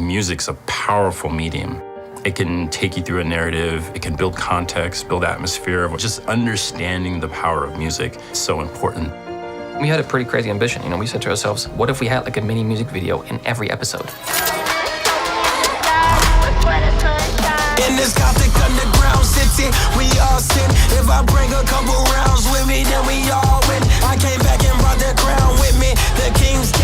Music's a powerful medium. It can take you through a narrative, it can build context, build atmosphere. Just understanding the power of music is so important. We had a pretty crazy ambition. We said to ourselves, what if we had like a mini music video in every episode? In this Gothic underground city, we all sin. If I bring a couple rounds with me, then we all win. I came back and brought the crown with me, the king's king.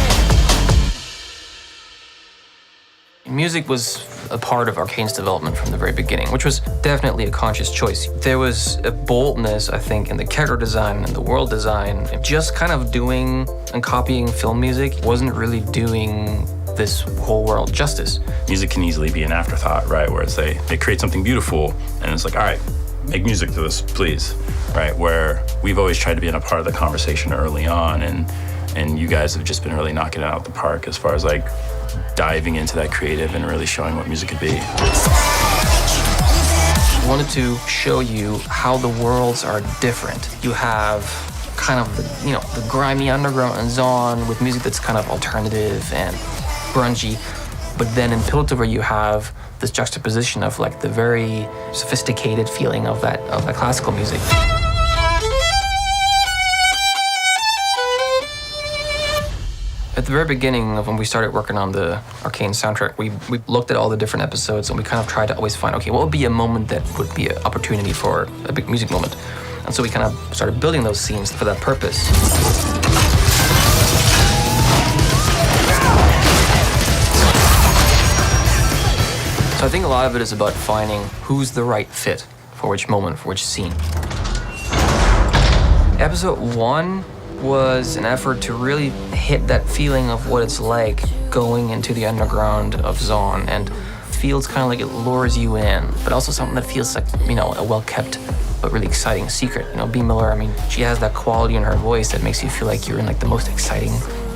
Music was a part of Arcane's development from the very beginning, which was definitely a conscious choice. There was a boldness, I think, in the character design and the world design. Just kind of doing and copying film music wasn't really doing this whole world justice. Music can easily be an afterthought, right? Where it's they create something beautiful and it's like, all right, make music to this, please, right? Where we've always tried to be in a part of the conversation early on, and you guys have just been really knocking it out the park as far as like diving into that creative and really showing what music could be. I wanted to show you how the worlds are different. You have kind of the grimy underground and Zon with music that's kind of alternative and grungy, but then in Piltover you have this juxtaposition of like the very sophisticated feeling of that classical music. At the very beginning of when we started working on the Arcane soundtrack, we looked at all the different episodes and we kind of tried to always find, okay, what would be a moment that would be an opportunity for a big music moment? And so we kind of started building those scenes for that purpose. So I think a lot of it is about finding who's the right fit for which moment, for which scene. Episode 1 was an effort to really hit that feeling of what it's like going into the underground of Zon, and feels kind of like it lures you in, but also something that feels like, a well-kept but really exciting secret. B. Miller, she has that quality in her voice that makes you feel like you're in like the most exciting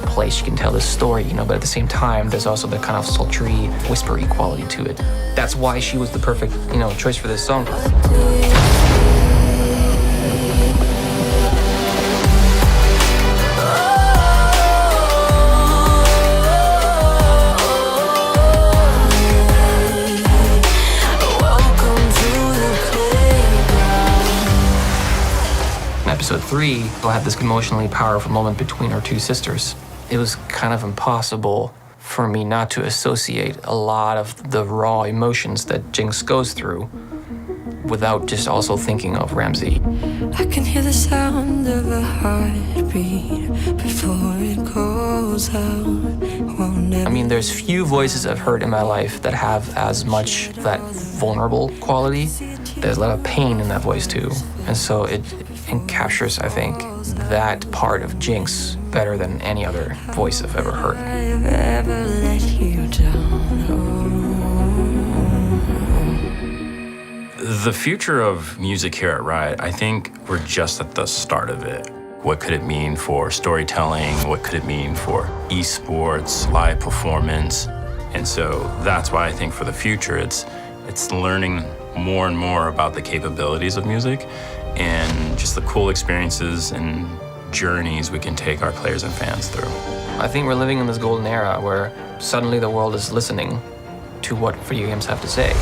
place you can tell this story, but at the same time, there's also that kind of sultry, whispery quality to it. That's why she was the perfect, choice for this song. In episode 3, we'll have this emotionally powerful moment between our two sisters. It was kind of impossible for me not to associate a lot of the raw emotions that Jinx goes through without just also thinking of Ramsey. I can hear the sound of a heartbeat before it goes out. There's few voices I've heard in my life that have as much that vulnerable quality. There's a lot of pain in that voice too. And so it captures, I think, that part of Jinx better than any other voice I've ever heard. I've ever let you down. The future of music here at Riot, I think we're just at the start of it. What could it mean for storytelling? What could it mean for esports, live performance? And so that's why I think for the future, it's learning more and more about the capabilities of music and just the cool experiences and journeys we can take our players and fans through. I think we're living in this golden era where suddenly the world is listening to what video games have to say.